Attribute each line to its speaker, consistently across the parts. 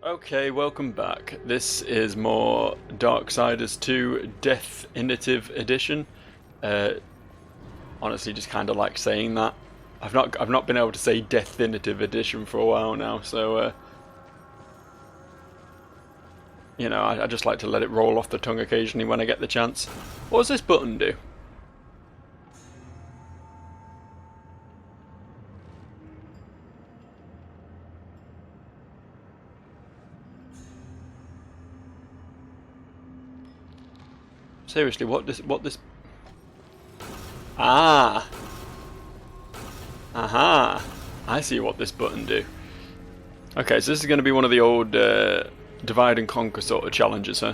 Speaker 1: Okay, welcome back. This is more Darksiders 2 Definitive Edition. Uh, Honestly, just kind of like saying that. I've not been able to say Definitive Edition for a while now, so I just like to let it roll off the tongue occasionally when I get the chance. What does this button do? Seriously, what this? Ah, aha! I see what this button do. Okay, so this is going to be one of the old divide and conquer sort of challenges, huh?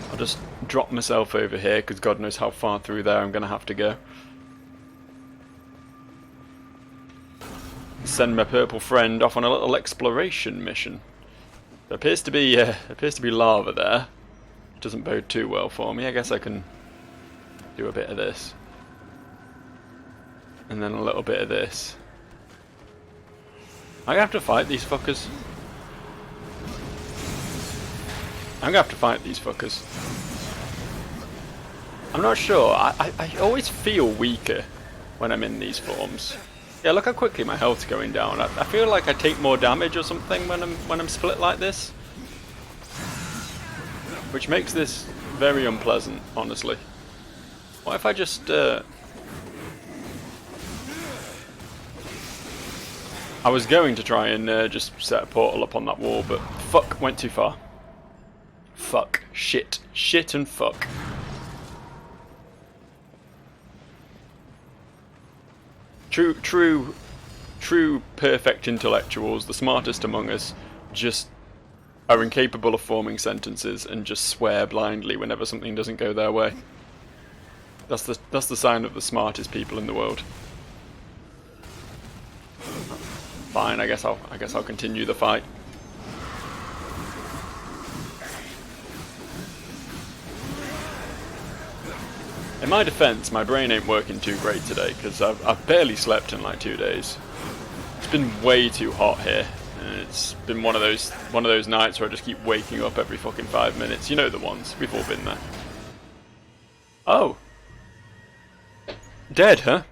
Speaker 1: I'll just drop myself over here because God knows how far through there I'm going to have to go. Send my purple friend off on a little exploration mission. There appears to be lava there. Doesn't bode too well for me. I guess I can do a bit of this. And then a little bit of this. I'm gonna have to fight these fuckers. I'm not sure. I always feel weaker when I'm in these forms. Yeah, look how quickly my health's going down. I feel like I take more damage or something when I'm split like this. Which makes this very unpleasant, honestly. What if I just I was going to try and just set a portal up on that wall, but fuck, went too far. Fuck. Shit. Shit and fuck. True perfect intellectuals, the smartest among us, just are incapable of forming sentences and just swear blindly whenever something doesn't go their way. That's the sign of the smartest people in the world. Fine, I guess I'll continue the fight. In my defense, my brain ain't working too great today because I've barely slept in like 2 days. It's been way too hot here. And it's been one of those nights where I just keep waking up every fucking 5 minutes. You know the ones. We've all been there. Oh. Dead, huh?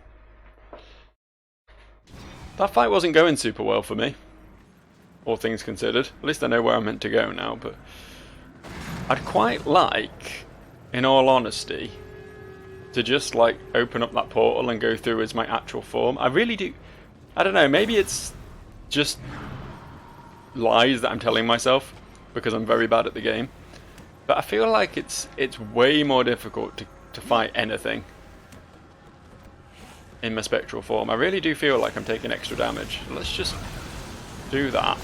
Speaker 1: That fight wasn't going super well for me. All things considered. At least I know where I'm meant to go now, but I'd quite like, in all honesty, to just like open up that portal and go through as my actual form. I really do. I don't know, maybe it's just lies that I'm telling myself because I'm very bad at the game, but I feel like it's way more difficult to fight anything in my spectral form. I really do feel like I'm taking extra damage. Let's just do that,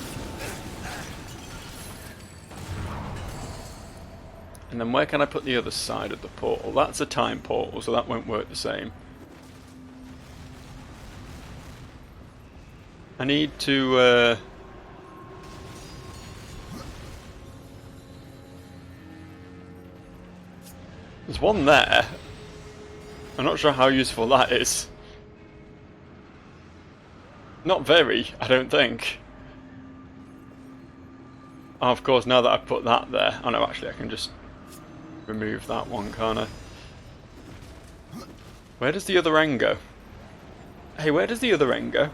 Speaker 1: and then where can I put the other side of the portal? That's a time portal, so that won't work the same. I need to there's one there. I'm not sure how useful that is. Not very, I don't think. Oh, of course, now that I've put that there. Oh no, actually I can just remove that one, can't I? Where does the other end go? Hey, where does the other end go?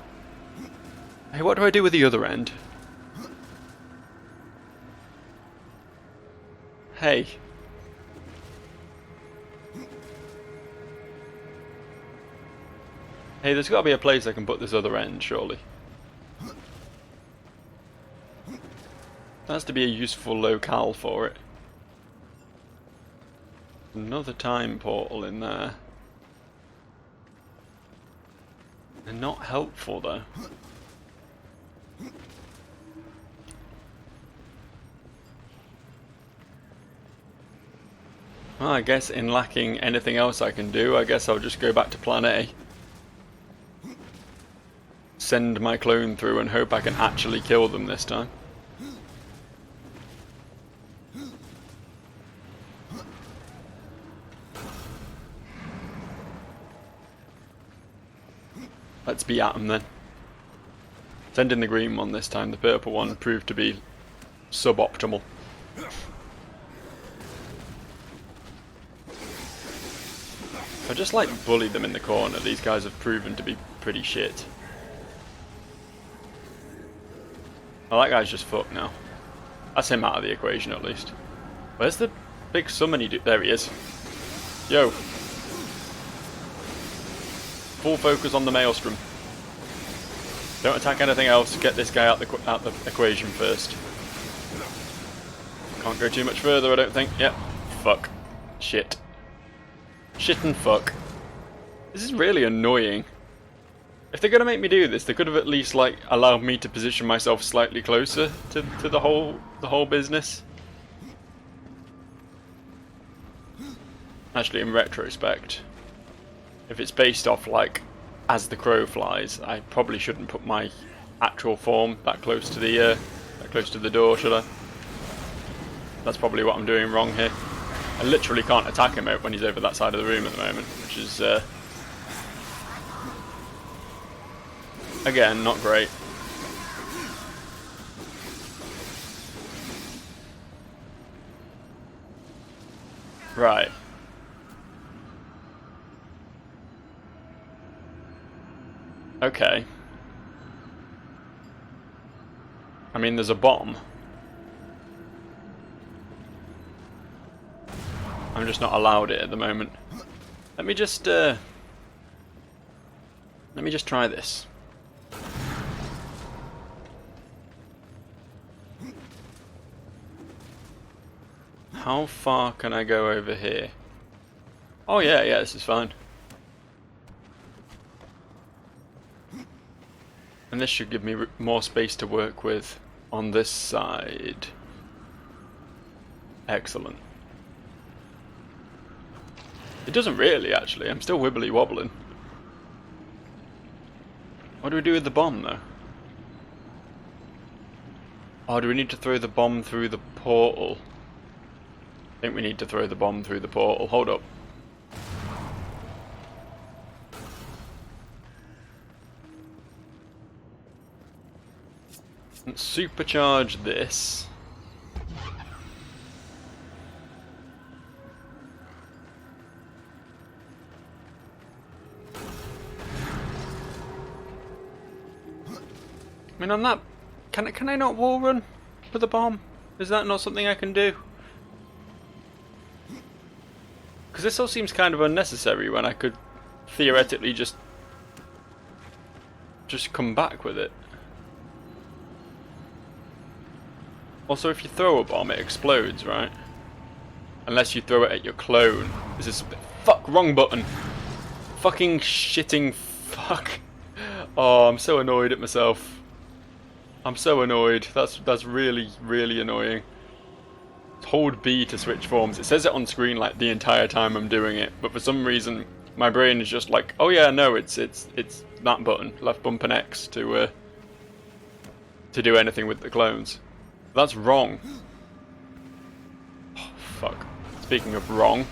Speaker 1: Hey, what do I do with the other end? Hey. Hey, there's got to be a place I can put this other end, surely. There has to be a useful locale for it. Another time portal in there. They're not helpful though. Well, I guess in lacking anything else I can do, I guess I'll just go back to plan A. Send my clone through and hope I can actually kill them this time. Let's be at them then. Send in the green one this time. The purple one proved to be suboptimal. I just like bully them in the corner. These guys have proven to be pretty shit. Oh, that guy's just fucked now. That's him out of the equation at least. Where's the big summon dude? There he is. Yo. Full focus on the Maelstrom. Don't attack anything else. Get this guy out the equation first. Can't go too much further, I don't think. Yep. Fuck. Shit. Shit and fuck. This is really annoying. If they're gonna make me do this, they could have at least like allowed me to position myself slightly closer to the whole business. Actually, in retrospect, if it's based off like as the crow flies, I probably shouldn't put my actual form that close to the door, should I? That's probably what I'm doing wrong here. I literally can't attack him when he's over that side of the room at the moment, which is again not great. Right. Okay. I mean, there's a bomb. I'm just not allowed it at the moment. Let me just try this. How far can I go over here? Oh yeah, this is fine. And this should give me more space to work with on this side. Excellent. It doesn't really, actually. I'm still wibbly wobbling. What do we do with the bomb, though? Oh, do we need to throw the bomb through the portal? I think we need to throw the bomb through the portal. Hold up. Let's supercharge this. I mean, on that, can I not wall run with a bomb? Is that not something I can do? Because this all seems kind of unnecessary when I could theoretically just come back with it. Also, if you throw a bomb, it explodes, right? Unless you throw it at your clone. This is fuck, wrong button. Fucking shitting fuck. Oh, I'm so annoyed at myself. I'm so annoyed. That's really, really annoying. Hold B to switch forms. It says it on screen like the entire time I'm doing it, but for some reason my brain is just like, oh yeah, no, it's that button, left bump and X to do anything with the clones. That's wrong. Oh, fuck. Speaking of wrong,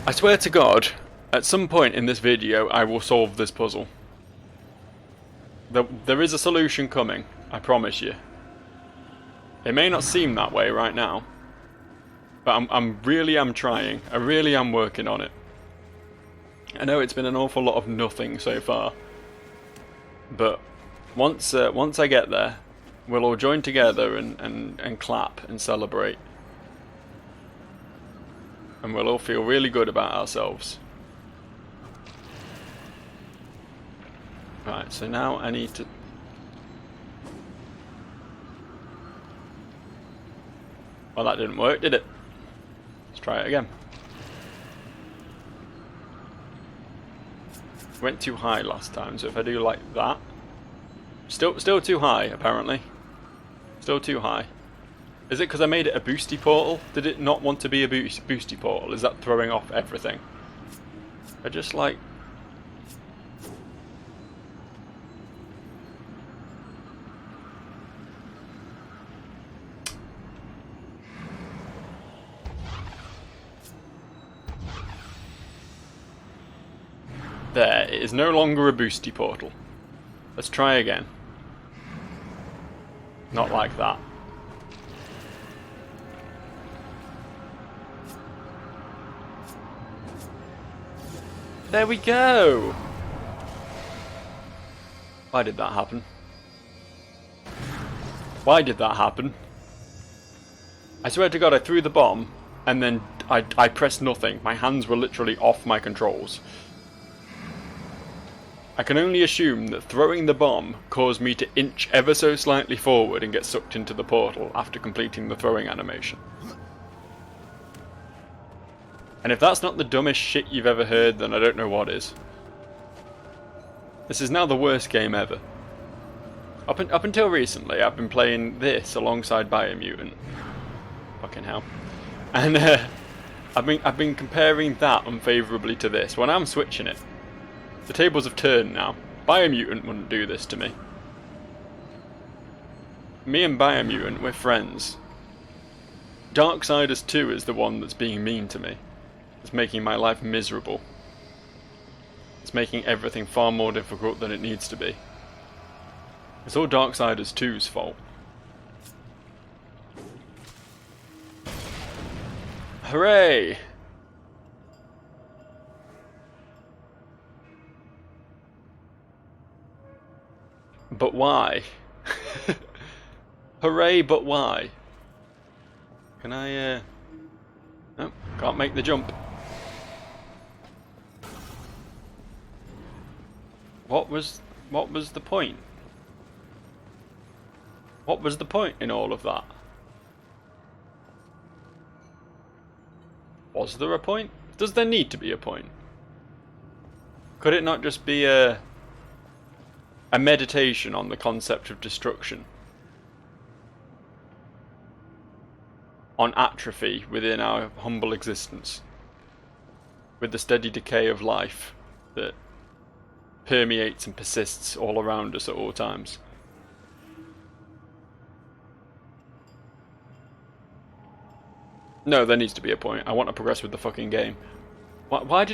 Speaker 1: I swear to God, at some point in this video I will solve this puzzle. There is a solution coming, I promise you. It may not seem that way right now, but I'm really trying. I really am working on it. I know it's been an awful lot of nothing so far, but once I get there, we'll all join together and clap and celebrate, and we'll all feel really good about ourselves. Right, so now I need to... Well, that didn't work, did it? Let's try it again. Went too high last time, so if I do like that... Still too high, apparently. Still too high. Is it because I made it a boosty portal? Did it not want to be a boosty portal? Is that throwing off everything? I just like... There, it is no longer a boosty portal. Let's try again. Not like that. There we go! Why did that happen? Why did that happen? I swear to God, I threw the bomb, and then I pressed nothing. My hands were literally off my controls. I can only assume that throwing the bomb caused me to inch ever so slightly forward and get sucked into the portal after completing the throwing animation. And if that's not the dumbest shit you've ever heard, then I don't know what is. This is now the worst game ever. Up until recently, I've been playing this alongside Biomutant. Fucking hell. And I've been comparing that unfavourably to this. When I'm switching it, the tables have turned now. Biomutant wouldn't do this to me. Me and Biomutant, we're friends. Darksiders 2 is the one that's being mean to me. It's making my life miserable. It's making everything far more difficult than it needs to be. It's all Darksiders 2's fault. Hooray! But why? Hooray, but why? Can I, no, can't make the jump. What was the point? What was the point in all of that? Was there a point? Does there need to be a point? Could it not just be a meditation on the concept of destruction? On atrophy within our humble existence? With the steady decay of life that permeates and persists all around us at all times? No, there needs to be a point. I want to progress with the fucking game. Why?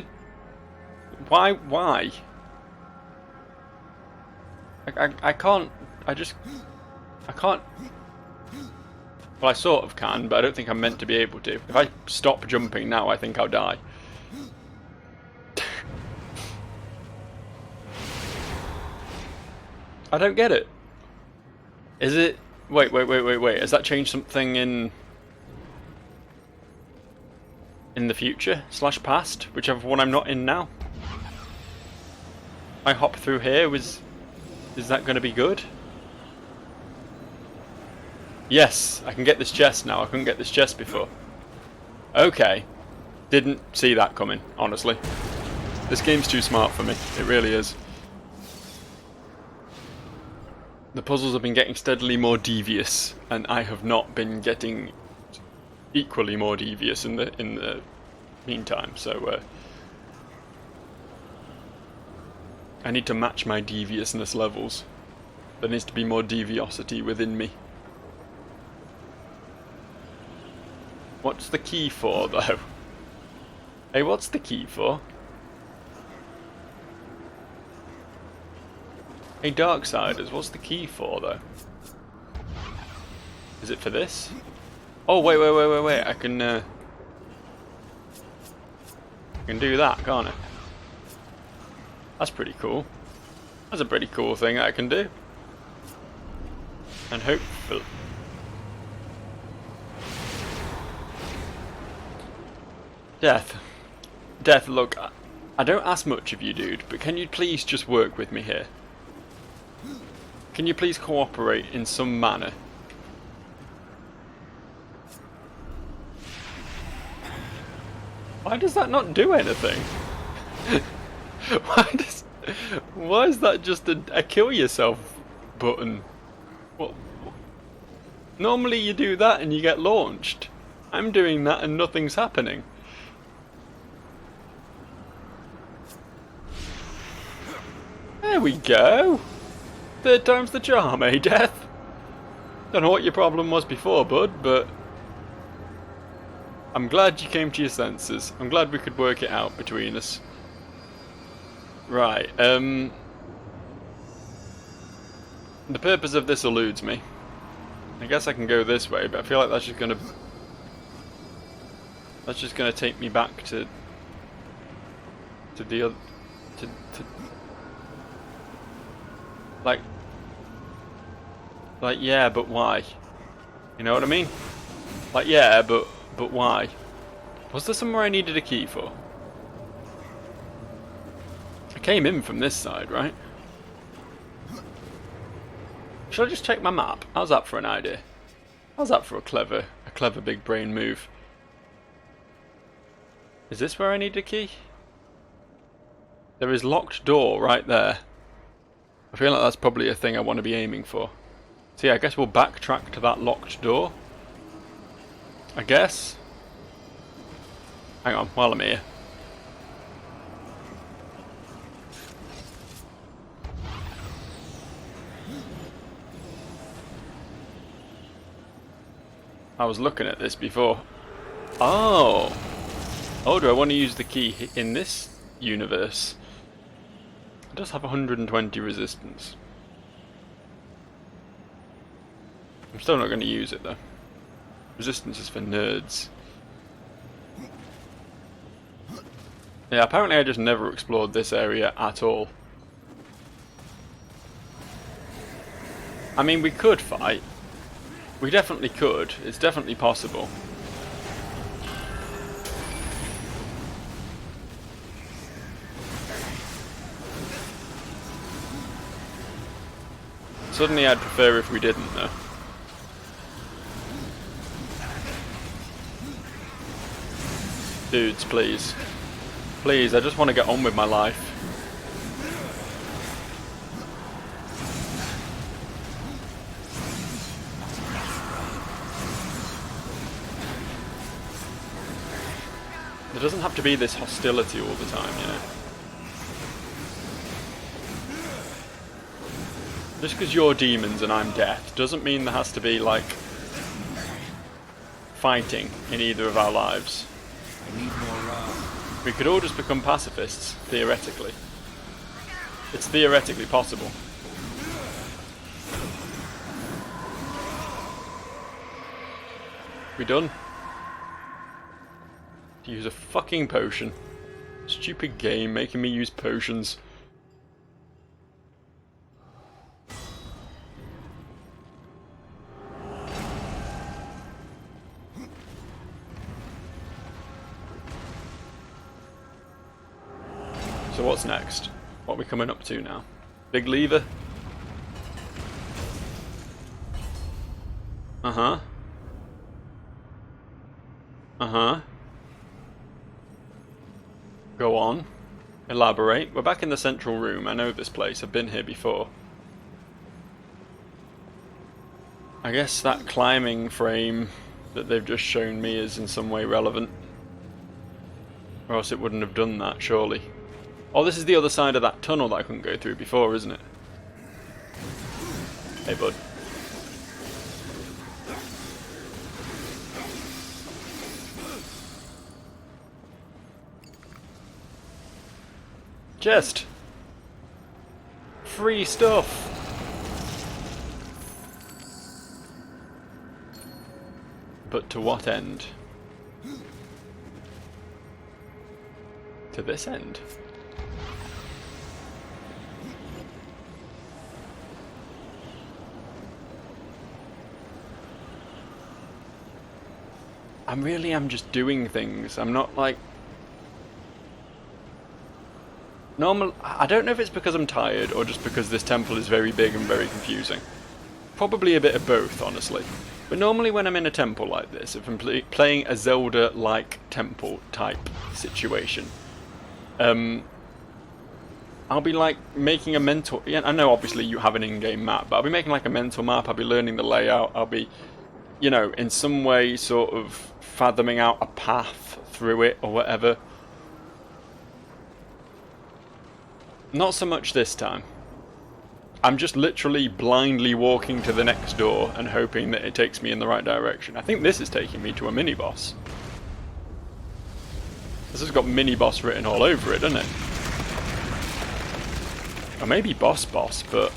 Speaker 1: I can't. I can't. Well, I sort of can, but I don't think I'm meant to be able to. If I stop jumping now, I think I'll die. I don't get it. Is it... Wait. Has that changed something in the future / past, whichever one I'm not in now? I hop through here. Is that going to be good? Yes, I can get this chest now. I couldn't get this chest before. Okay, didn't see that coming, honestly. This game's too smart for me. It really is. The puzzles have been getting steadily more devious, and I have not been getting equally more devious in the meantime, so I need to match my deviousness levels. There needs to be more deviosity within me. What's the key for, though? Hey, what's the key for? Hey, Darksiders, what's the key for, though? Is it for this? Oh, wait. I can do that, can't I? That's pretty cool. That's a pretty cool thing that I can do. And hopefully... Death, look, I don't ask much of you, dude, but can you please just work with me here? Can you please cooperate in some manner? Why does that not do anything? Why is that just a kill yourself button? What? Normally you do that and you get launched. I'm doing that and nothing's happening. There we go. Third time's the charm, eh, Death? Don't know what your problem was before, bud, but I'm glad you came to your senses. I'm glad we could work it out between us. Right, the purpose of this eludes me. I guess I can go this way, but I feel like that's just gonna take me back to the other, to like yeah, but why? You know what I mean? Like yeah, but why? Was there somewhere I needed a key for? I came in from this side, right? Should I just check my map? How's that for an idea? How's that for a clever big brain move? Is this where I need a key? There is locked door right there. I feel like that's probably a thing I want to be aiming for. So yeah, I guess we'll backtrack to that locked door. I guess. Hang on, while I'm here. I was looking at this before. Oh! Oh, do I want to use the key in this universe? It does have 120 resistance. I'm still not going to use it though. Resistance is for nerds. Yeah, apparently I just never explored this area at all. I mean, we could fight. We definitely could. It's definitely possible. Suddenly I'd prefer if we didn't though. Dudes, please. Please, I just want to get on with my life. There doesn't have to be this hostility all the time, you know. Just because you're demons and I'm death doesn't mean there has to be, like, fighting in either of our lives. We could all just become pacifists, theoretically. It's theoretically possible. We done? To use a fucking potion. Stupid game making me use potions. So what's next? What are we coming up to now? Big lever? Uh-huh. Uh-huh. Go on. Elaborate. We're back in the central room. I know this place. I've been here before. I guess that climbing frame that they've just shown me is in some way relevant. Or else it wouldn't have done that, surely. Oh, this is the other side of that tunnel that I couldn't go through before, isn't it? Hey, bud. Chest! Free stuff! But to what end? To this end? I'm just doing things. I'm not like... Normal. I don't know if it's because I'm tired or just because this temple is very big and very confusing. Probably a bit of both, honestly. But normally when I'm in a temple like this, if I'm playing a Zelda-like temple type situation, I'll be like making a mental... Yeah, I know obviously you have an in-game map, but I'll be making like a mental map, I'll be learning the layout, I'll be, you know, in some way sort of fathoming out a path through it or whatever. Not so much this time. I'm just literally blindly walking to the next door and hoping that it takes me in the right direction. I think this is taking me to a mini-boss. This has got mini-boss written all over it, doesn't it? Or maybe boss, but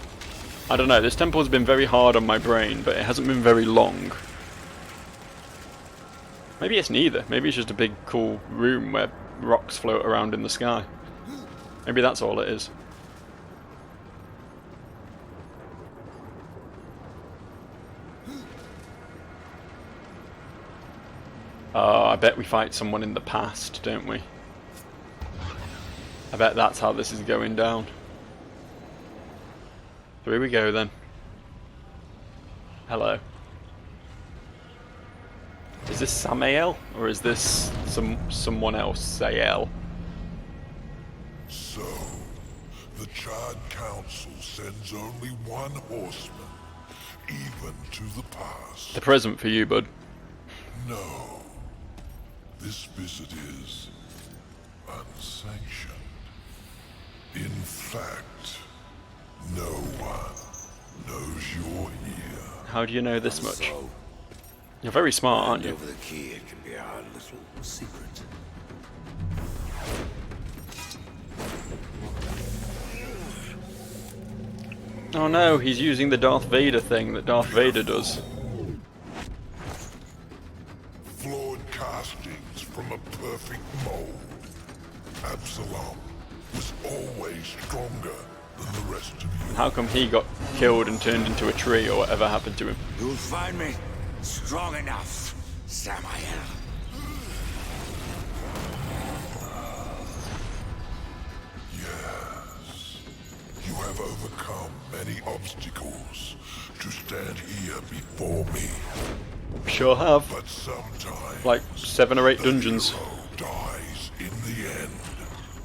Speaker 1: I don't know, this temple has been very hard on my brain, but it hasn't been very long. Maybe it's neither. Maybe it's just a big cool room where rocks float around in the sky. Maybe that's all it is. Oh, I bet we fight someone in the past, don't we? I bet that's how this is going down. So here we go then. Hello. Is this Samael, or is this someone else, Sael?
Speaker 2: So, the Chad Council sends only one horseman, even to the past.
Speaker 1: The present for you, bud.
Speaker 2: No. This visit is unsanctioned. In fact, no one knows you're here.
Speaker 1: How do you know this much?
Speaker 3: So,
Speaker 1: You're very smart, aren't you?
Speaker 3: over the key, it can be our little secret.
Speaker 1: Oh no, he's using the Darth Vader thing that Darth Vader does.
Speaker 2: Flawed castings from a perfect mold. Absalom was always stronger than the rest of you.
Speaker 1: How come he got killed and turned into a tree, or whatever happened to him?
Speaker 3: You'll find me strong enough, Samael.
Speaker 2: Yes. You have overcome many obstacles to stand here before me.
Speaker 1: Sure have.
Speaker 2: But sometimes
Speaker 1: Like 7 or 8 dungeons.
Speaker 2: hero dies in the end.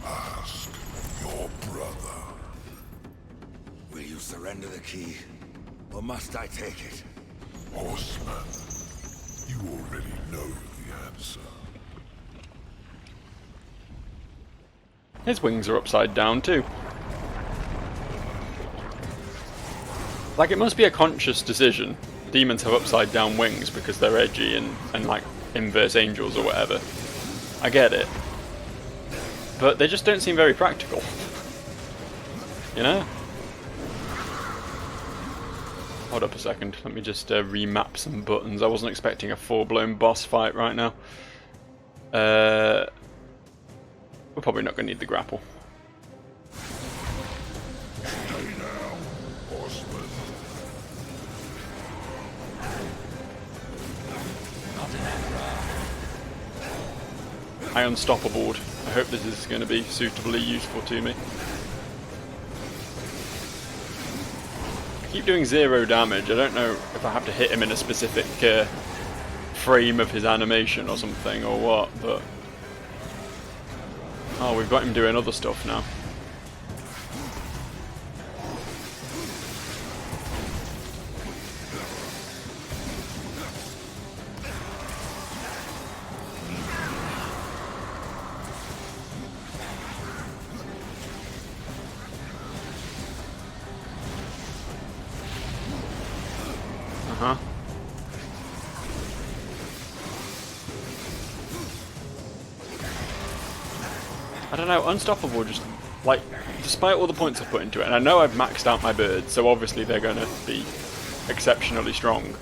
Speaker 2: Ask your brother.
Speaker 3: Will you surrender the key, or must I take it?
Speaker 2: Horseman, you already know the answer.
Speaker 1: His wings are upside down too. Like, it must be a conscious decision. Demons have upside down wings because they're edgy and like inverse angels or whatever. I get it. But they just don't seem very practical. You know? Hold up a second, let me just remap some buttons. I wasn't expecting a full-blown boss fight right now. We're probably not going to need the grapple.
Speaker 2: Stay now, horseman.
Speaker 1: I unstoppable. I hope this is going to be suitably useful to me. I keep doing 0 damage. I don't know if I have to hit him in a specific frame of his animation or something or what, but... Oh, we've got him doing other stuff now. Uh-huh. I don't know, Unstoppable just, like, despite all the points I've put into it, and I know I've maxed out my birds, so obviously they're going to be exceptionally strong,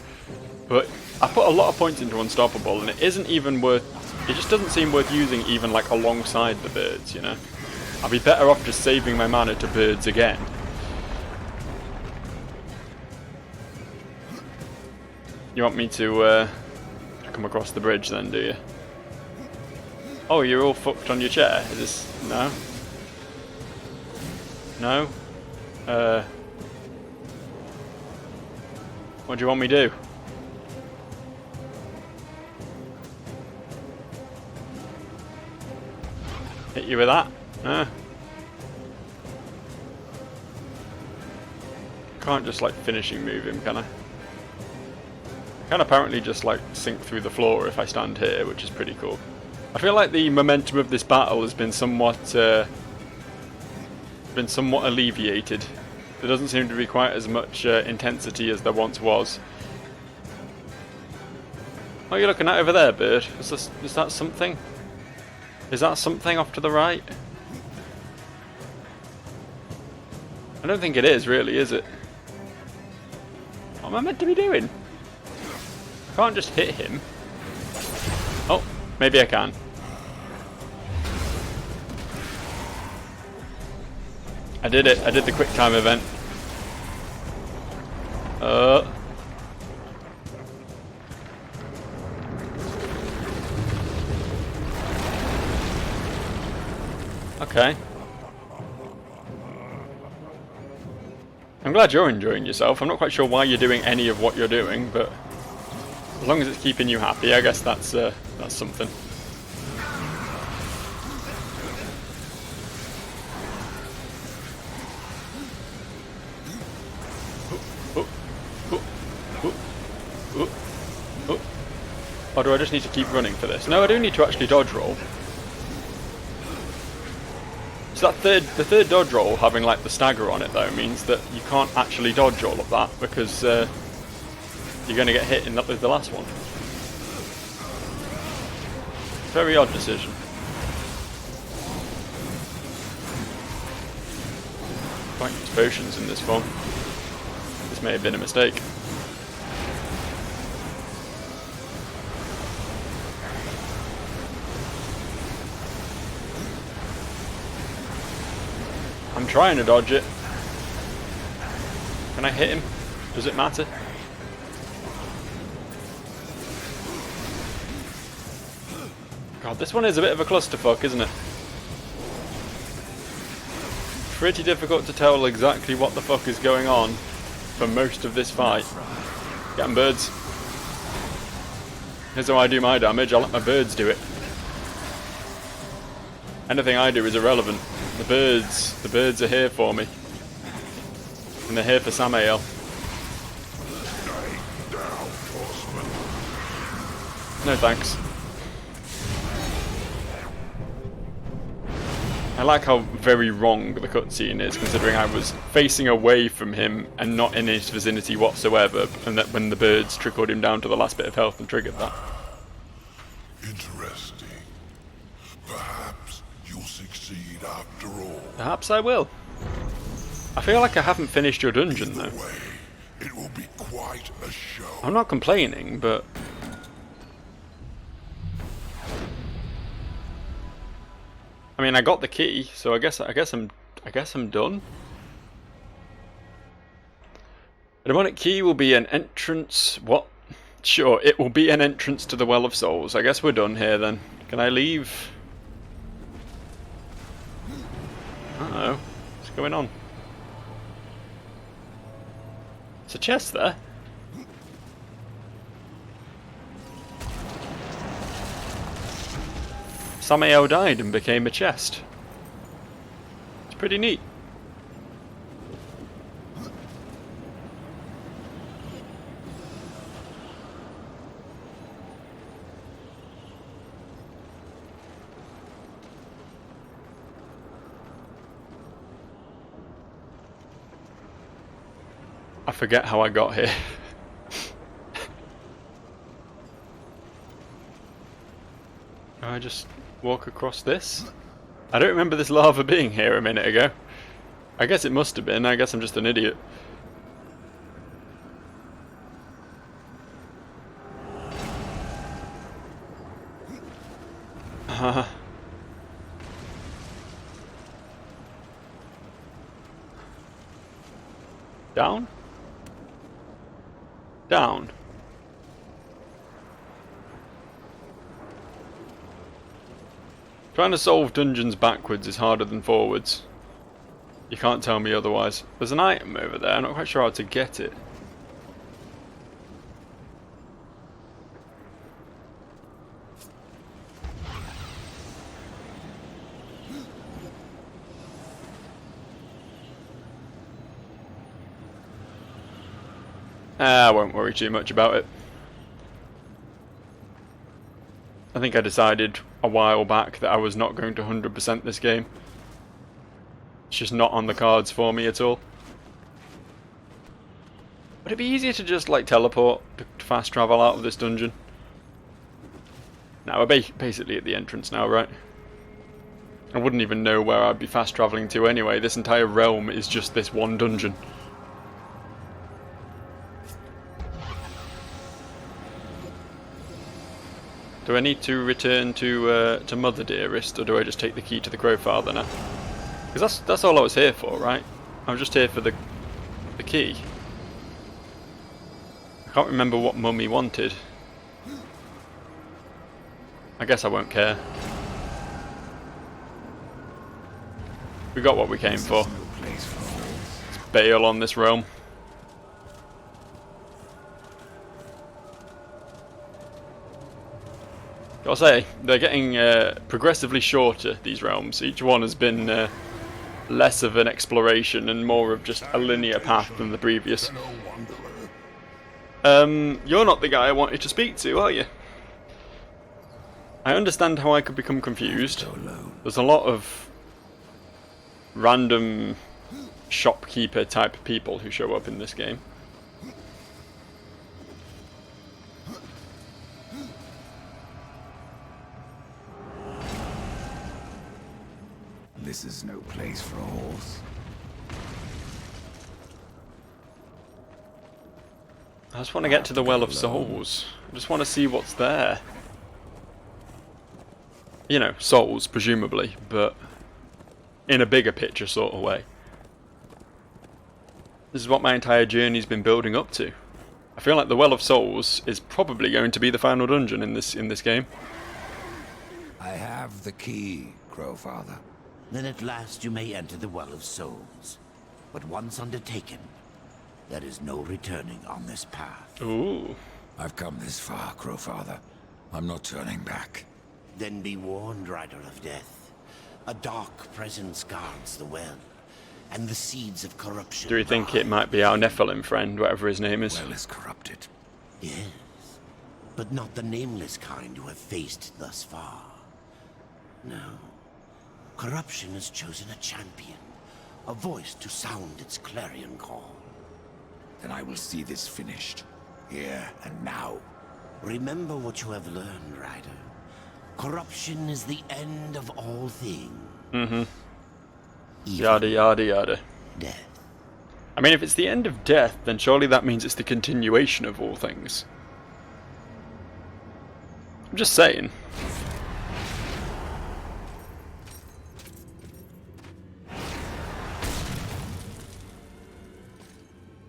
Speaker 1: but I put a lot of points into Unstoppable, and it isn't even worth, it just doesn't seem worth using even, like, alongside the birds, you know? I'd be better off just saving my mana to birds again. You want me to come across the bridge then, do you? Oh, you're all fucked on your chair? Is this... no? No? What do you want me to do? Hit you with that? No? Can't just, like, finishing move him, can I? I can apparently just, like, sink through the floor if I stand here, which is pretty cool. I feel like the momentum of this battle has been somewhat alleviated. There doesn't seem to be quite as much intensity as there once was. What are you looking at over there, bird? Is that something? Is that something off to the right? I don't think it is, really, is it? am I meant to be doing? I can't just hit him. Oh, maybe I can. I did it. I did the quick time event. Okay. I'm glad you're enjoying yourself. I'm not quite sure why you're doing any of what you're doing, but as long as it's keeping you happy, I guess that's something. Or do I just need to keep running for this? No, I do need to actually dodge roll. So the third dodge roll, having like the stagger on it though, means that you can't actually dodge all of that because you're going to get hit in with the last one. Very odd decision. Quite use potions in this form. This may have been a mistake. I'm trying to dodge it. Can I hit him? Does it matter? God, this one is a bit of a clusterfuck, isn't it? Pretty difficult to tell exactly what the fuck is going on for most of this fight. Get 'em, birds. Here's how I do my damage. I'll let my birds do it. Anything I do is irrelevant. The birds are here for me. And they're here for Samael. No thanks. I like how very wrong the cutscene is, considering I was facing away from him and not in his vicinity whatsoever, and that when the birds trickled him down to the last bit of health and triggered that.
Speaker 2: Interesting. Perhaps you'll succeed after all.
Speaker 1: Perhaps I will. I feel like I haven't finished your dungeon though.
Speaker 2: It will be quite a show.
Speaker 1: I'm not complaining, but I mean, I got the key, so I guess I'm done. The demonic key will be an entrance. What? Sure, it will be an entrance to the Well of Souls. I guess we're done here then. Can I leave? Uh-oh. What's going on? There's a chest there. Samael died and became a chest. It's pretty neat. I forget how I got here. Can I just walk across this? I don't remember this lava being here a minute ago. I guess it must have been. I guess I'm just an idiot. Down? Down. Trying to solve dungeons backwards is harder than forwards. You can't tell me otherwise. There's an item over there, I'm not quite sure how to get it. I won't worry too much about it. I think I decided a while back that I was not going to 100% this game. It's just not on the cards for me at all. Would it be easier to just like teleport to fast travel out of this dungeon? Now we're basically at the entrance now, right? I wouldn't even know where I'd be fast travelling to anyway. This entire realm is just this one dungeon. Do I need to return to Mother Dearest, or do I just take the key to the Crowfather now? Because that's all I was here for, right? I was just here for the key. I can't remember what Mummy wanted. I guess I won't care. We got what we came for. Let's bail on this realm. I'll say, they're getting progressively shorter, these realms. Each one has been less of an exploration and more of just a linear path than the previous. You're not the guy I wanted to speak to, are you? I understand how I could become confused. There's a lot of random shopkeeper type people who show up in this game.
Speaker 3: This is no place for a horse.
Speaker 1: I just want to get to the Well of Souls. I just want to see what's there. You know, souls, presumably, but in a bigger picture sort of way. This is what my entire journey's been building up to. I feel like the Well of Souls is probably going to be the final dungeon in this game.
Speaker 3: I have the key, Crowfather.
Speaker 4: Then at last you may enter the Well of Souls. But once undertaken, there is no returning on this path.
Speaker 1: Ooh.
Speaker 3: I've come this far, Crowfather. I'm not turning back.
Speaker 4: Then be warned, Rider of Death. A dark presence guards the well, and the seeds of corruption.
Speaker 1: Do you think it might be our Nephilim friend, whatever his name is?
Speaker 3: Well is corrupted.
Speaker 4: Yes, but not the nameless kind you have faced thus far. No. Corruption has chosen a champion, a voice to sound its clarion call.
Speaker 3: Then I will see this finished, here and now.
Speaker 4: Remember what you have learned, Rider. Corruption is the end of all things.
Speaker 1: Mm-hmm.
Speaker 4: Even
Speaker 1: Yada yada yada.
Speaker 4: death.
Speaker 1: I mean, if it's the end of death, then surely that means it's the continuation of all things. I'm just saying.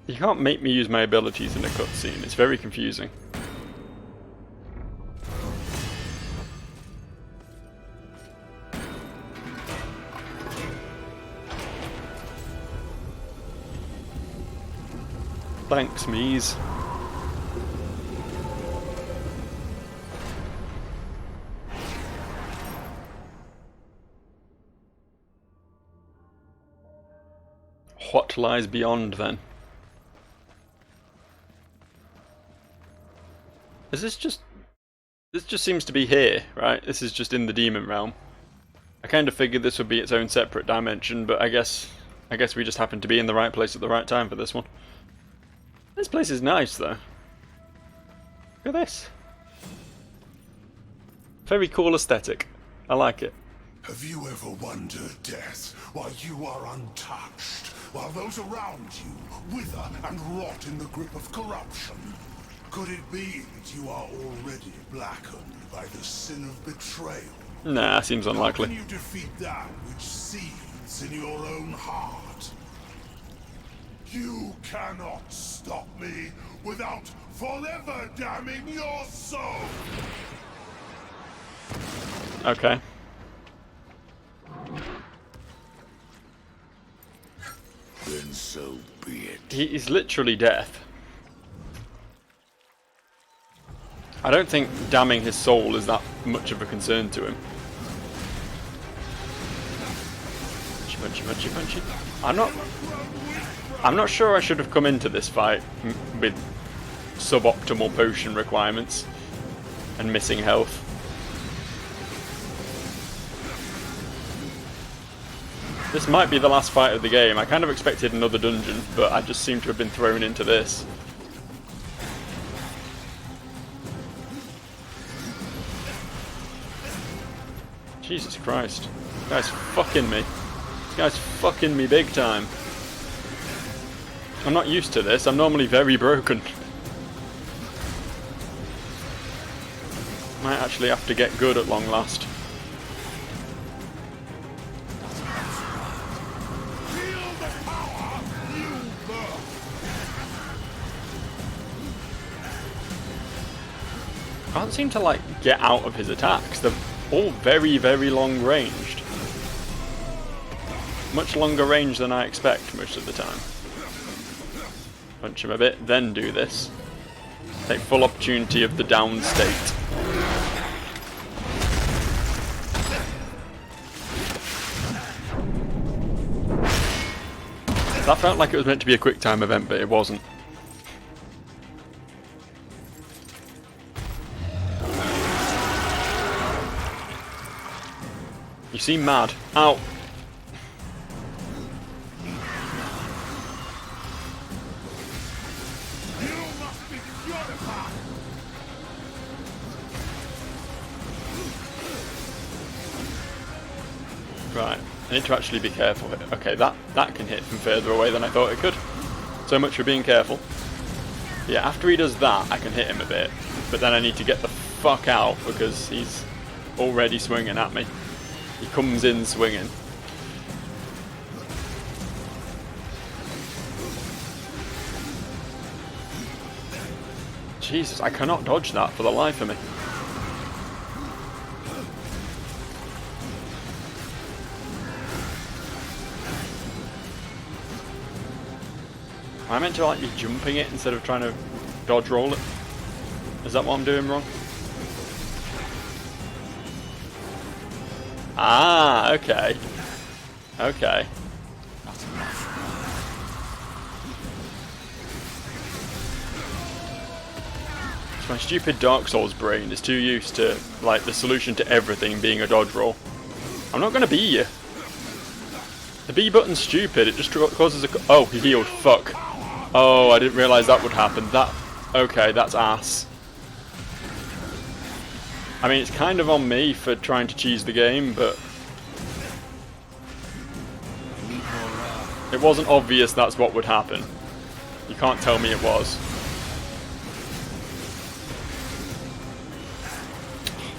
Speaker 1: You can't make me use my abilities in a cutscene, it's very confusing. Thanks, Mies. What lies beyond, then? Is this just... This just seems to be here, right? This is just in the demon realm. I kind of figured this would be its own separate dimension, but I guess we just happened to be in the right place at the right time for this one. This place is nice, though. Look at this. Very cool aesthetic. I like it.
Speaker 2: Have you ever wondered, Death, why you are untouched, while those around you wither and rot in the grip of corruption? Could it be that you are already blackened by the sin of betrayal?
Speaker 1: Nah, seems unlikely.
Speaker 2: How can you defeat that which seethes in your own heart? You cannot stop me without forever damning your soul!
Speaker 1: Okay.
Speaker 2: Then so be it.
Speaker 1: He is literally death. I don't think damning his soul is that much of a concern to him. Punchy, punchy, punchy, punchy. I'm not sure I should have come into this fight with suboptimal potion requirements and missing health. This might be the last fight of the game. I kind of expected another dungeon, but I just seem to have been thrown into this. Jesus Christ. This guy's fucking me. This guy's fucking me big time. I'm not used to this. I'm normally very broken. Might actually have to get good at long last.
Speaker 2: Feel the power you birth.
Speaker 1: Can't seem to like get out of his attacks. They're all very, very long ranged. Much longer range than I expect most of the time. Punch him a bit, then do this. Take full opportunity of the down state. That felt like it was meant to be a quick time event, but it wasn't. You seem mad. Ow!
Speaker 2: You must be purified.
Speaker 1: Right, I need to actually be careful here. Okay, that can hit from further away than I thought it could. So much for being careful. Yeah, after he does that, I can hit him a bit. But then I need to get the fuck out because he's already swinging at me. He comes in swinging. Jesus, I cannot dodge that for the life of me. Am I meant to like be jumping it instead of trying to dodge roll it? Is that what I'm doing wrong? Ah, okay. Okay. So my stupid Dark Souls brain is too used to like the solution to everything being a dodge roll. I'm not gonna bee you. The B button's stupid, it just causes a... Oh, he healed, fuck. Oh, I didn't realise that would happen. Okay, that's ass. I mean, it's kind of on me for trying to cheese the game, but... It wasn't obvious that's what would happen. You can't tell me it was.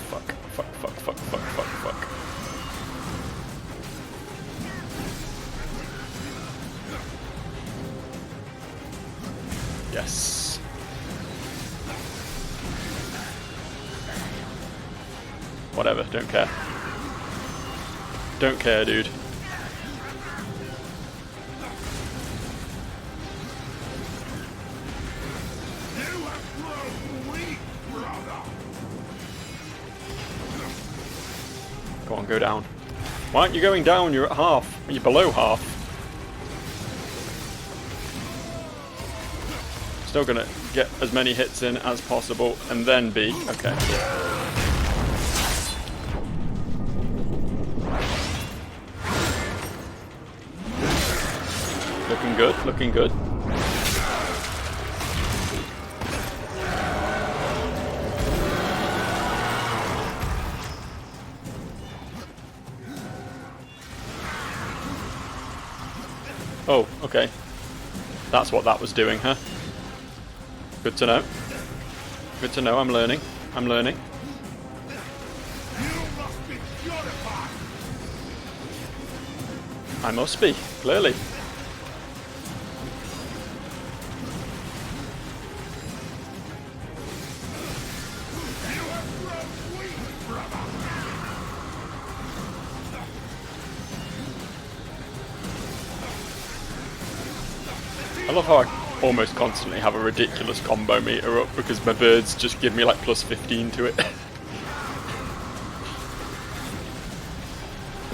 Speaker 1: Fuck. Yes. Whatever, don't care. Don't care, dude. Go on, go down. Why aren't you going down? You're at half. You're below half. Still gonna get as many hits in as possible and then B. Okay. Looking good, looking good. Oh, okay. That's what that was doing, huh? Good to know. Good to know, I'm learning. I'm learning. I must be, clearly. I love how I almost constantly have a ridiculous combo meter up because my birds just give me like plus 15 to it.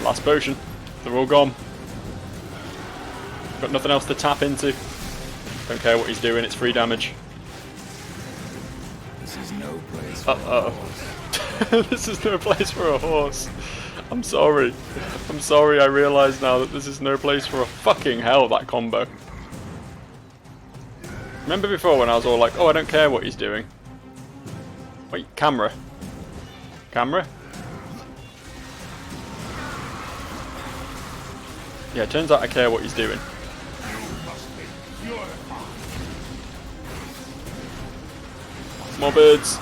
Speaker 1: Last potion. They're all gone. Got nothing else to tap into. Don't care what he's doing, it's free damage.
Speaker 3: This is no place for
Speaker 1: Uh-oh. This is no place for a horse. I'm sorry. I'm sorry, I realise now that this is no place for a fucking hell, that combo. Remember before when I was all like, oh, I don't care what he's doing. Wait, camera. Camera? Yeah, it turns out I care what he's doing. More birds.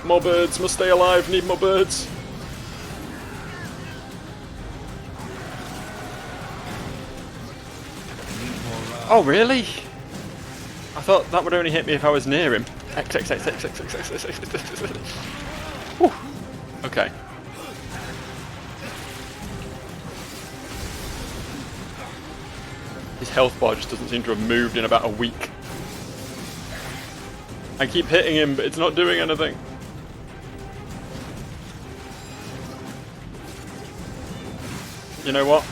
Speaker 1: More birds, must stay alive, need more birds. Oh, really? I thought that would only hit me if I was near him. X. Whew. Okay. His health bar just doesn't seem to have moved in about a week. I keep hitting him, but it's not doing anything. You know what?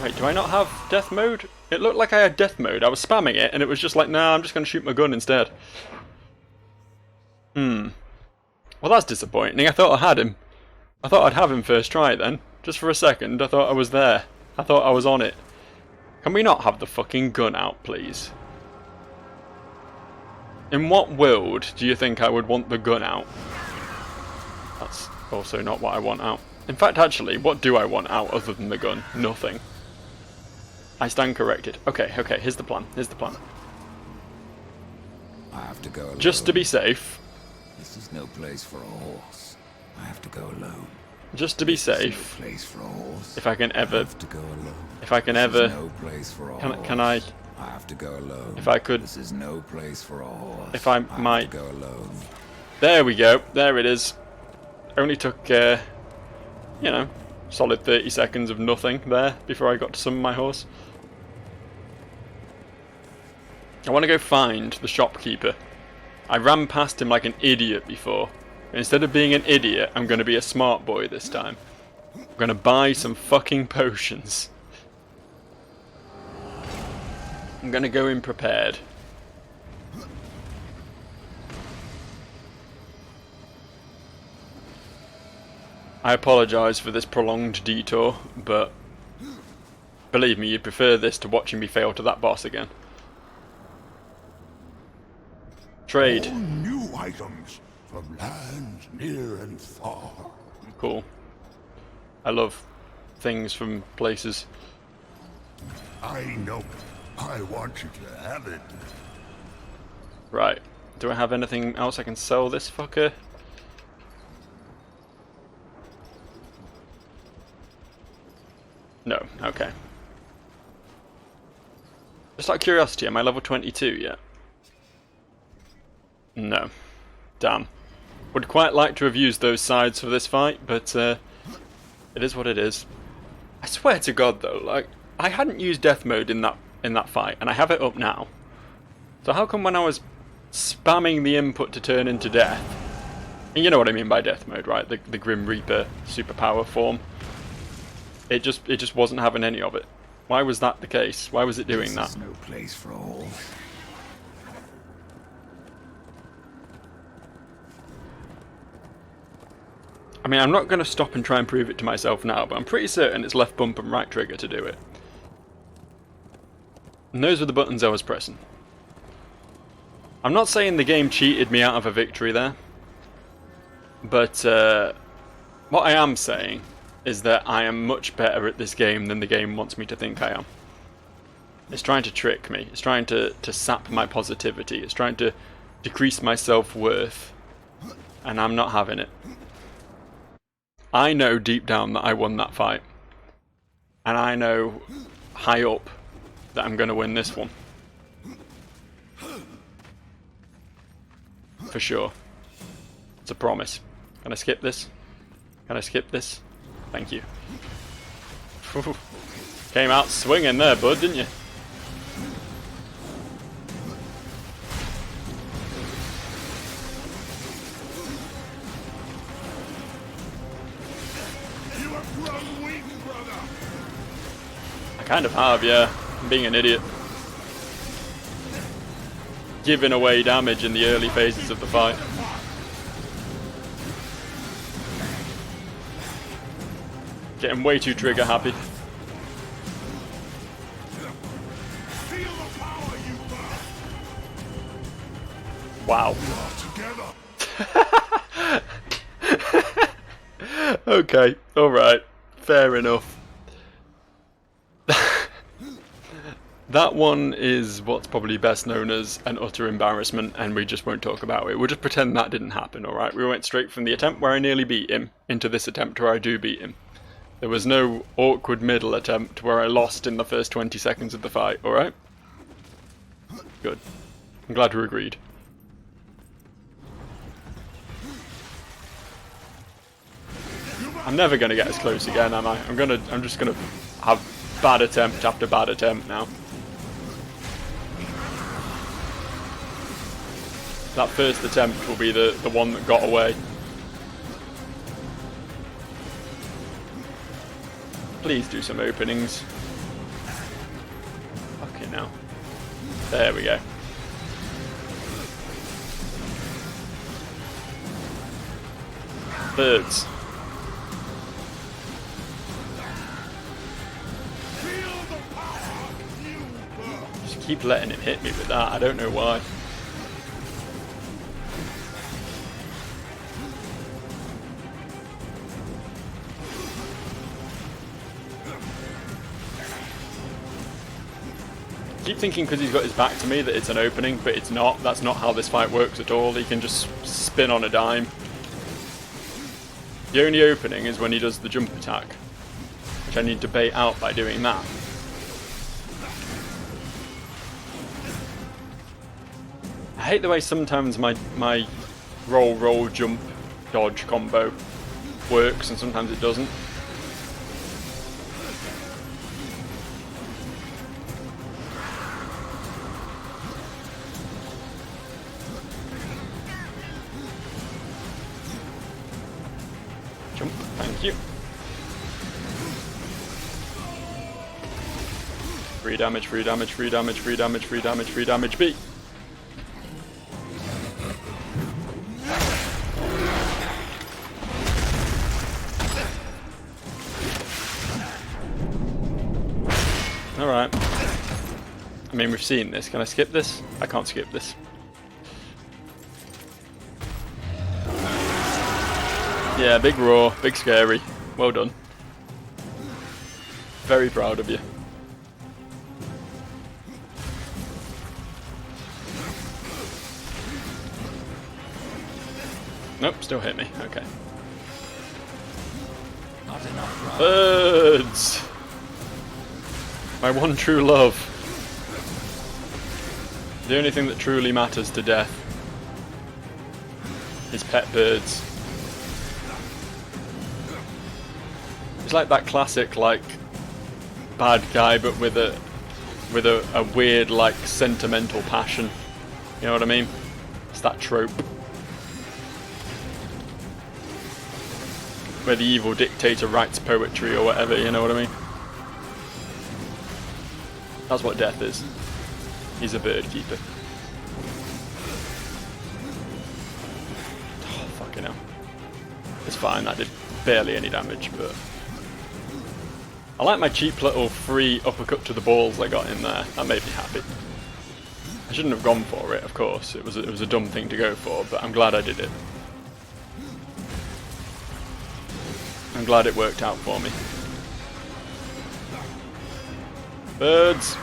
Speaker 1: Wait, do I not have death mode? It looked like I had death mode. I was spamming it, and it was just like, nah, I'm just going to shoot my gun instead. Well, that's disappointing. I thought I had him. I thought I'd have him first try then. Just for a second, I thought I was there. I thought I was on it. Can we not have the fucking gun out, please? In what world do you think I would want the gun out? That's also not what I want out. In fact, actually, what do I want out other than the gun? Nothing. I stand corrected. Okay, here's the plan.
Speaker 3: I have to go alone.
Speaker 1: Just to be safe.
Speaker 3: This is no place for a horse. I have to go alone.
Speaker 1: Just to be safe.
Speaker 3: No place for a horse.
Speaker 1: If I can ever.
Speaker 3: I have to go alone.
Speaker 1: If I can
Speaker 3: This
Speaker 1: ever.
Speaker 3: is no place for a horse.
Speaker 1: Can I?
Speaker 3: I have to go alone.
Speaker 1: If I could.
Speaker 3: This is no place for a horse.
Speaker 1: If I
Speaker 3: have
Speaker 1: might.
Speaker 3: to go alone.
Speaker 1: There we go. There it is. Only took, you know, solid 30 seconds of nothing there before I got to summon my horse. I want to go find the shopkeeper. I ran past him like an idiot before. Instead of being an idiot, I'm going to be a smart boy this time. I'm going to buy some fucking potions. I'm going to go in prepared. I apologise for this prolonged detour, but believe me, you'd prefer this to watching me fail to that boss again. Trade.
Speaker 2: All new items from lands near and far.
Speaker 1: Cool. I love things from places.
Speaker 2: I know. I want you to have it.
Speaker 1: Right. Do I have anything else I can sell this fucker? No. Okay. Just out of curiosity, am I level 22 yet? No. Damn. Would quite like to have used those sides for this fight, but it is what it is. I swear to God though, like, I hadn't used death mode in that fight, and I have it up now. So how come when I was spamming the input to turn into death, and you know what I mean by death mode, right? The Grim Reaper superpower form. It just wasn't having any of it. Why was that the case? Why was it doing that?
Speaker 3: This is no place for a horse.
Speaker 1: I mean, I'm not going to stop and try and prove it to myself now, but I'm pretty certain it's left bump and right trigger to do it. And those were the buttons I was pressing. I'm not saying the game cheated me out of a victory there, but what I am saying is that I am much better at this game than the game wants me to think I am. It's trying to trick me. It's trying to sap my positivity. It's trying to decrease my self-worth, and I'm not having it. I know deep down that I won that fight. And I know high up that I'm going to win this one. For sure. It's a promise. Can I skip this? Can I skip this? Thank you. Came out swinging there, bud, didn't you? I kind of have, yeah. I'm being an idiot. Giving away damage in the early phases of the fight. Getting way too trigger happy. Wow. Okay, alright. Fair enough. that one is what's probably best known as an utter embarrassment, and we just won't talk about it. We'll just pretend that didn't happen, alright? We went straight from the attempt where I nearly beat him into this attempt where I do beat him. There was no awkward middle attempt where I lost in the first 20 seconds of the fight, alright? Good. I'm glad we agreed. I'm never gonna get as close again, am I? I'm just gonna have bad attempt after bad attempt now. That first attempt will be the one that got away. Please do some openings. Fucking hell. There we go. Birds. Just keep letting him hit me with that, I don't know why. I keep thinking because he's got his back to me that it's an opening, but it's not. That's not how this fight works at all. He can just spin on a dime. The only opening is when he does the jump attack, which I need to bait out by doing that. I hate the way sometimes my roll, jump, dodge combo works and sometimes it doesn't. Jump, thank you. Free damage, free damage, free damage, free damage, free damage, free damage, B. Alright. I mean, we've seen this. Can I skip this? I can't skip this. Yeah, big roar, big scary. Well done. Very proud of you. Nope, still hit me. Okay.
Speaker 3: Not enough.
Speaker 1: Birds! My one true love. The only thing that truly matters to death is pet birds. It's like that classic, like, bad guy, but with a weird, like, sentimental passion. You know what I mean? It's that trope. Where the evil dictator writes poetry or whatever, you know what I mean? That's what death is. He's a bird keeper. Oh, fucking hell. It's fine, that did barely any damage, but... I like my cheap little free uppercut to the balls I got in there. That made me happy. I shouldn't have gone for it, of course. It was a dumb thing to go for, but I'm glad I did it. I'm glad it worked out for me. Birds!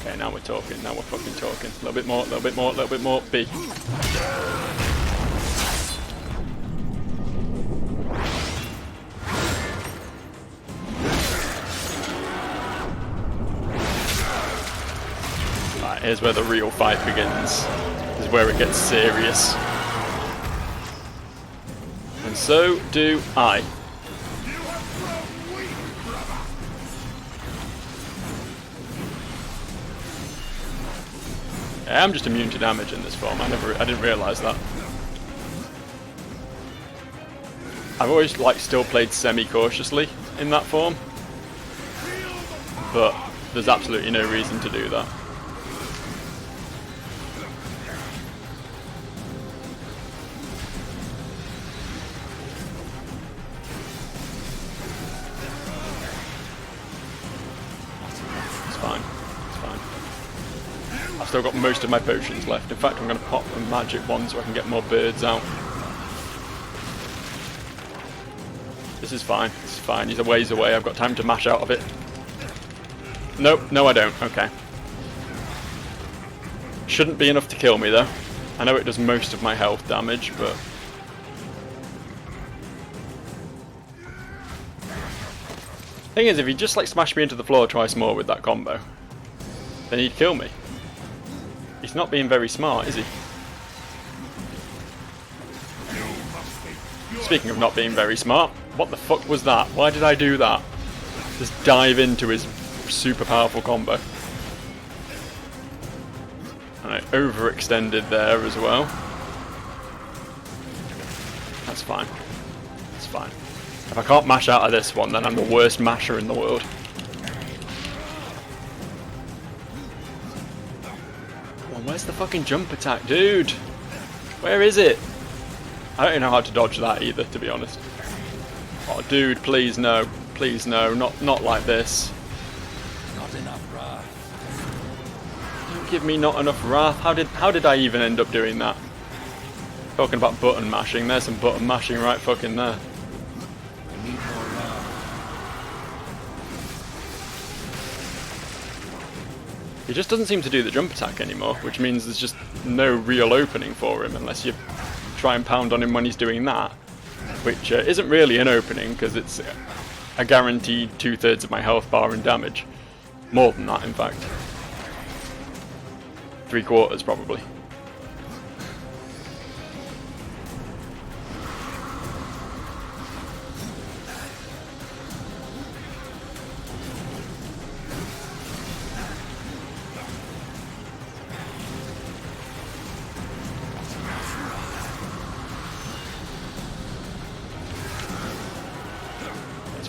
Speaker 1: Okay, now we're talking. Now we're fucking talking. A little bit more, a little bit more, a little bit more. B. Right, here's where the real fight begins. This is where it gets serious. And so do I. I am just immune to damage in this form. I didn't realise that. I've always still played semi-cautiously in that form, but there's absolutely no reason to do that. Still got most of my potions left. In fact, I'm going to pop a magic one so I can get more birds out. This is fine. This is fine. He's a ways away. I've got time to mash out of it. Nope. No, I don't. Okay. Shouldn't be enough to kill me, though. I know it does most of my health damage, but... Thing is, if he just like smashed me into the floor twice more with that combo, then he'd kill me. He's not being very smart, is he? Speaking of not being very smart, what the fuck was that? Why did I do that? Just dive into his super powerful combo. And I overextended there as well. That's fine. That's fine. If I can't mash out of this one, then I'm the worst masher in the world. Well, where's the fucking jump attack, dude? Where is it? I don't even know how to dodge that either, to be honest. Oh, dude, please no. Please no. Not like this.
Speaker 3: Not enough wrath.
Speaker 1: Don't give me not enough wrath. How did I even end up doing that? Talking about button mashing. There's some button mashing right fucking there.
Speaker 3: I need more wrath.
Speaker 1: He just doesn't seem to do the jump attack anymore, which means there's just no real opening for him unless you try and pound on him when he's doing that, which isn't really an opening because it's a guaranteed 2/3 of my health bar and damage. More than that, in fact. 3/4 probably.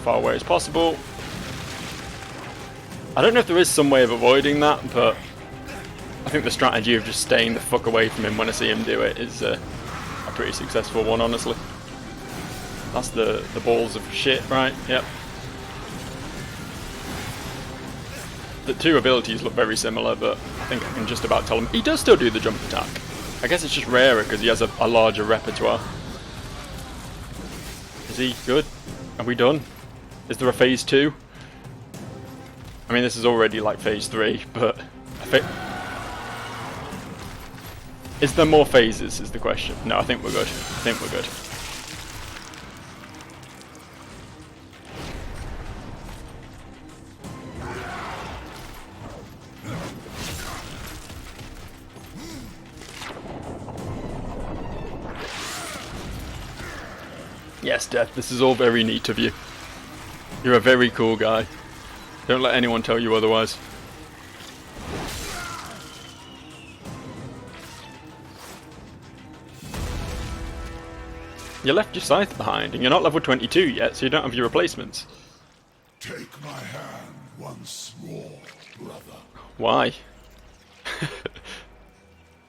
Speaker 1: Far away as possible. I don't know if there is some way of avoiding that, but I think the strategy of just staying the fuck away from him when I see him do it is a pretty successful one, honestly. That's the balls of shit, right? Yep. The two abilities look very similar, but I think I can just about tell him. He does still do the jump attack. I guess it's just rarer because he has a larger repertoire. Is he good? Are we done? Is there a phase 2? I mean, this is already like phase 3, but is there more phases is the question. No, I think we're good. I think we're good. Yes, Death, this is all very neat of you. You're a very cool guy. Don't let anyone tell you otherwise. You left your scythe behind, and you're not level 22 yet, so you don't have your replacements.
Speaker 2: Take my hand once more, brother.
Speaker 1: Why?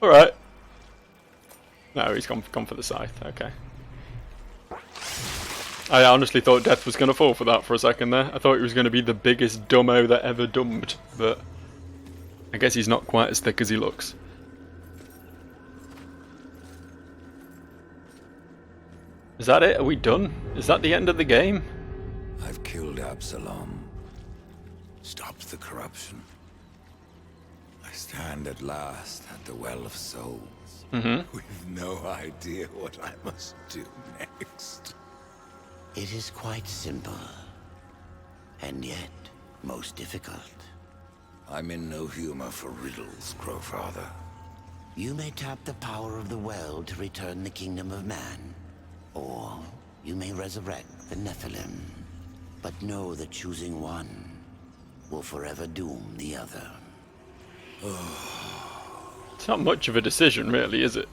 Speaker 1: Alright. No, he's gone for the scythe, okay. I honestly thought Death was going to fall for that for a second there. I thought he was going to be the biggest dumbo that ever dumbed, but I guess he's not quite as thick as he looks. Is that it? Are we done? Is that the end of the game?
Speaker 3: I've killed Absalom. Stopped the corruption. I stand at last at the Well of Souls. With no idea what I must do next.
Speaker 4: It is quite simple, and yet most difficult.
Speaker 3: I'm in no humor for riddles, Crowfather.
Speaker 4: You may tap the power of the well to return the kingdom of man, or you may resurrect the Nephilim. But know that choosing one will forever doom the other.
Speaker 1: It's not much of a decision, really, is it?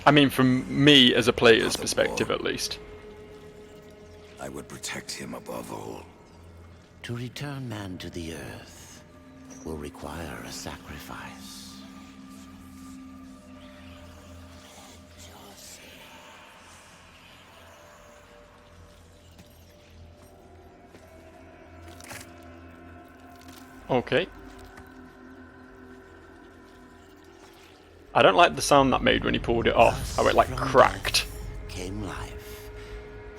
Speaker 1: I mean, from me as a player's perspective, at least.
Speaker 3: I would protect him above all.
Speaker 4: To return man to the earth will require a sacrifice.
Speaker 1: Okay. I don't like the sound that made when he pulled it off. How it like cracked.
Speaker 4: Came life.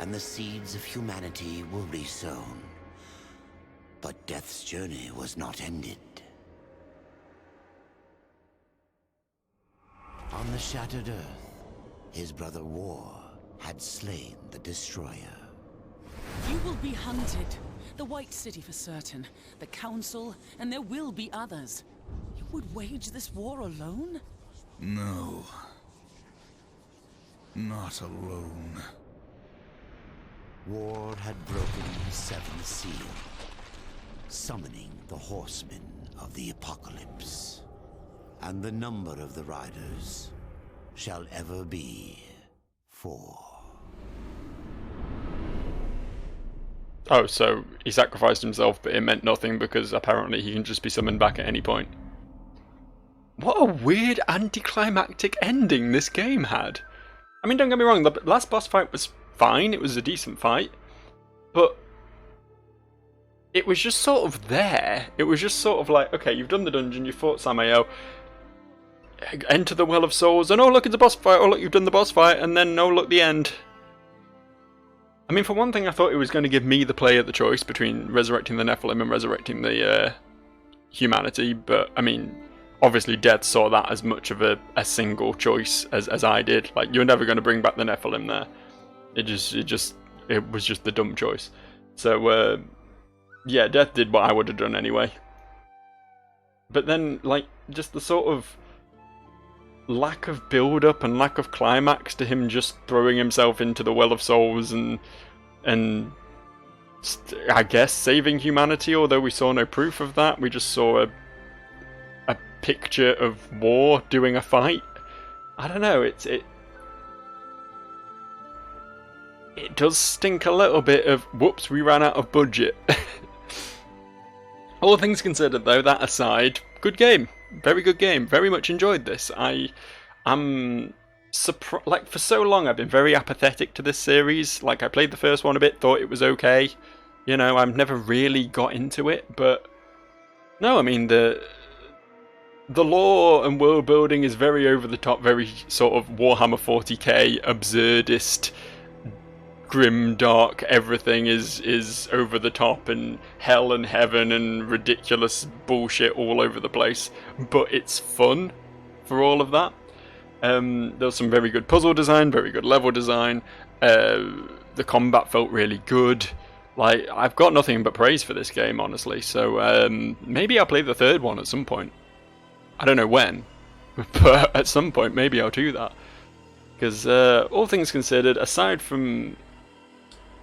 Speaker 4: and the seeds of humanity were resown. But Death's journey was not ended. On the shattered Earth, his brother War had slain the Destroyer.
Speaker 5: You will be hunted. The White City for certain. The Council, and there will be others. You would wage this war alone?
Speaker 3: No. Not alone.
Speaker 4: War had broken the seventh seal, summoning the horsemen of the apocalypse. And the number of the riders shall ever be 4.
Speaker 1: Oh, so he sacrificed himself, but it meant nothing because apparently he can just be summoned back at any point. What a weird anticlimactic ending this game had. I mean, don't get me wrong, the last boss fight was fine, it was a decent fight, but it was just sort of there. It was just sort of like, okay, you've done the dungeon, you fought Samael, enter the Well of Souls, and oh look, it's a boss fight, oh look, you've done the boss fight, and then oh look, the end. I mean, for one thing, I thought it was going to give me, the player, the choice between resurrecting the Nephilim and resurrecting the humanity, but, I mean, obviously Death saw that as much of a single choice as I did. Like, you're never going to bring back the Nephilim there. It was just the dumb choice. So, yeah, Death did what I would have done anyway. But then, like, just the sort of lack of build-up and lack of climax to him just throwing himself into the Well of Souls and I guess saving humanity, although we saw no proof of that. We just saw a picture of War doing a fight. I don't know, it does stink a little bit of, whoops, we ran out of budget. All things considered though, that aside, good game. Very good game. Very much enjoyed this. I'm surprised. Like, for so long I've been very apathetic to this series. Like, I played the first one a bit, thought it was okay. You know, I've never really got into it, but no, I mean, the lore and world building is very over the top, very sort of Warhammer 40k, absurdist, grim, dark, everything is over the top and hell and heaven and ridiculous bullshit all over the place, but it's fun for all of that. There was some very good puzzle design, very good level design, the combat felt really good. Like, I've got nothing but praise for this game, honestly, so maybe I'll play the third one at some point. I don't know when, but at some point maybe I'll do that, because all things considered, aside from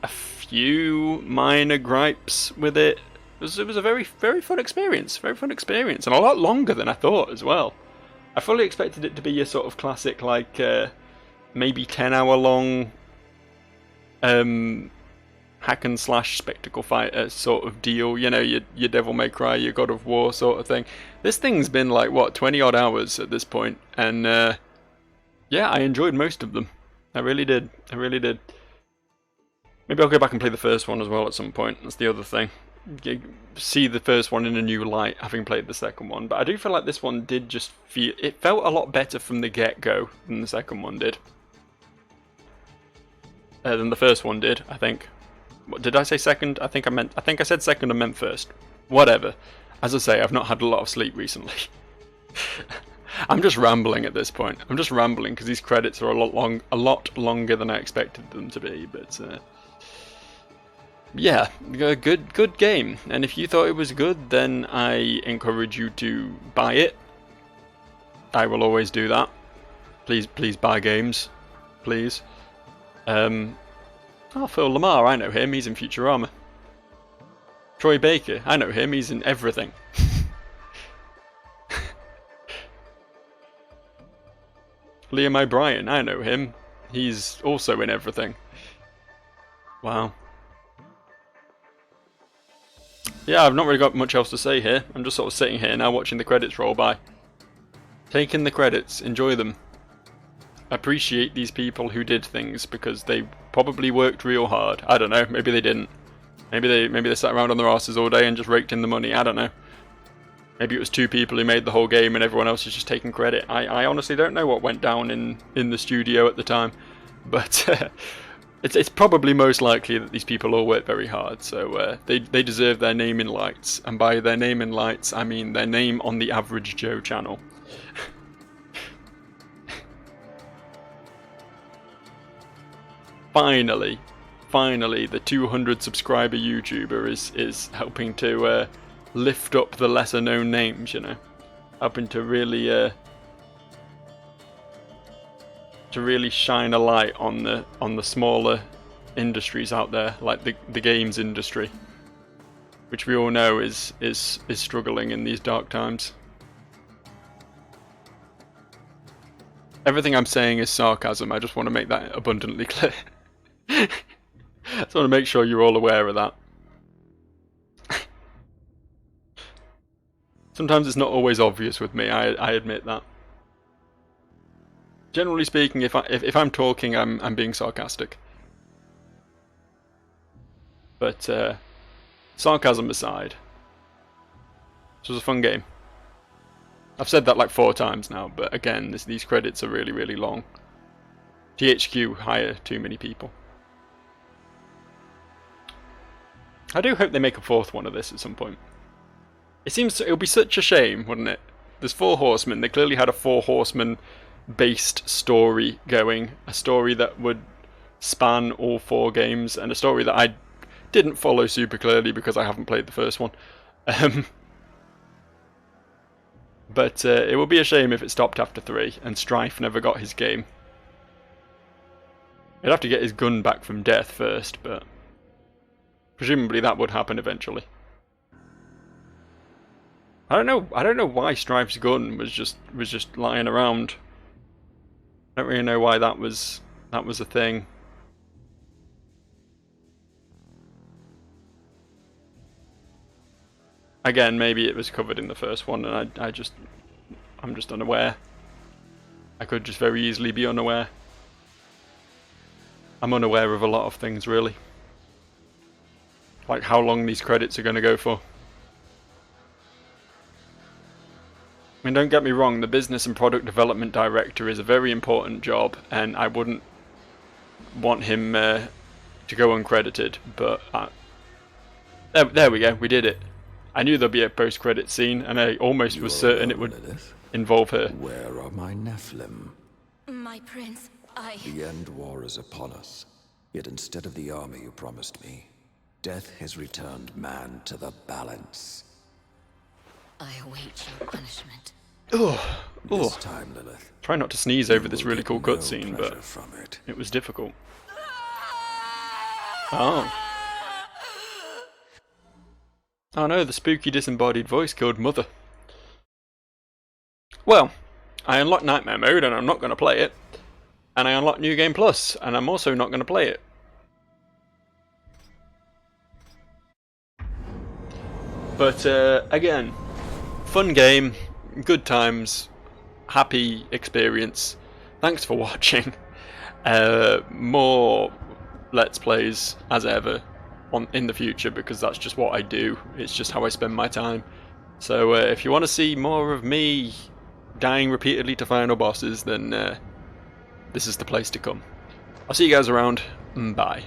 Speaker 1: a few minor gripes with it, it was a very fun experience, and a lot longer than I thought as well. I fully expected it to be a sort of classic, like maybe 10-hour long hack and slash spectacle fighter sort of deal, you know, your Devil May Cry, your God of War sort of thing. This thing's been like, what, 20 odd hours at this point, and yeah, I enjoyed most of them. I really did. Maybe I'll go back and play the first one as well at some point. That's the other thing. See the first one in a new light, having played the second one. But I do feel like this one did just feel... It felt a lot better from the get-go than the second one did. Than the first one did, I think. What, did I say second? I think I said second and meant first. Whatever. As I say, I've not had a lot of sleep recently. I'm just rambling at this point. I'm just rambling because these credits are a lot longer than I expected them to be, but... yeah, good game, and if you thought it was good, then I encourage you to buy it. I will always do that. Please buy games, please. Oh, Phil Lamar, I know him, he's in Futurama. Troy Baker, I know him, he's in everything. Liam O'Brien, I know him, he's also in everything. Wow. Yeah, I've not really got much else to say here. I'm just sort of sitting here now watching the credits roll by. Taking the credits, enjoy them. Appreciate these people who did things because they probably worked real hard. I don't know, maybe they didn't. Maybe they sat around on their asses all day and just raked in the money, I don't know. Maybe it was 2 people who made the whole game and everyone else is just taking credit. I honestly don't know what went down in the studio at the time. But It's probably most likely that these people all work very hard, so they deserve their naming lights, and by their naming lights I mean their name on the Average Joe channel. Finally, the 200 subscriber YouTuber is helping to lift up the lesser known names, you know, helping to really shine a light on the smaller industries out there, like the games industry, which we all know is struggling in these dark times. Everything I'm saying is sarcasm. I just want to make that abundantly clear. I just want to make sure you're all aware of that. Sometimes it's not always obvious with me. I admit that. Generally speaking, if I'm talking, I'm being sarcastic. But sarcasm aside, this was a fun game. I've said that like 4 times now, but again, these credits are really, really long. THQ hire too many people. I do hope they make a 4th one of this at some point. It would be such a shame, wouldn't it? There's 4 horsemen. They clearly had a 4 horsemen based story going, a story that would span all 4 games, and a story that I didn't follow super clearly because I haven't played the first one. But it would be a shame if it stopped after 3 and Strife never got his game. He'd have to get his gun back from death first, but presumably that would happen eventually. I don't know why Strife's gun was just lying around. I don't really know why that was a thing. Again, maybe it was covered in the first one, and I'm just unaware. I could just very easily be unaware. I'm unaware of a lot of things, really. Like how long these credits are going to go for. I mean, don't get me wrong, the business and product development director is a very important job, and I wouldn't want him to go uncredited, but there we go, we did it. I knew there'd be a post-credit scene, and I almost was certain it would involve her.
Speaker 3: Where are my Nephilim?
Speaker 6: My prince,
Speaker 3: The end war is upon us, yet instead of the army you promised me, death has returned man to the balance.
Speaker 6: I await your punishment.
Speaker 3: This time, Lilith.
Speaker 1: Try not to sneeze over this really cool cutscene, but it was difficult. Oh. Oh no, the spooky disembodied voice killed Mother. Well, I unlocked Nightmare Mode and I'm not going to play it. And I unlocked New Game Plus and I'm also not going to play it. But again, fun game, good times, happy experience. Thanks for watching. More Let's Plays as ever in the future, because that's just what I do. It's just how I spend my time. So if you want to see more of me dying repeatedly to final bosses, then this is the place to come. I'll see you guys around. Bye.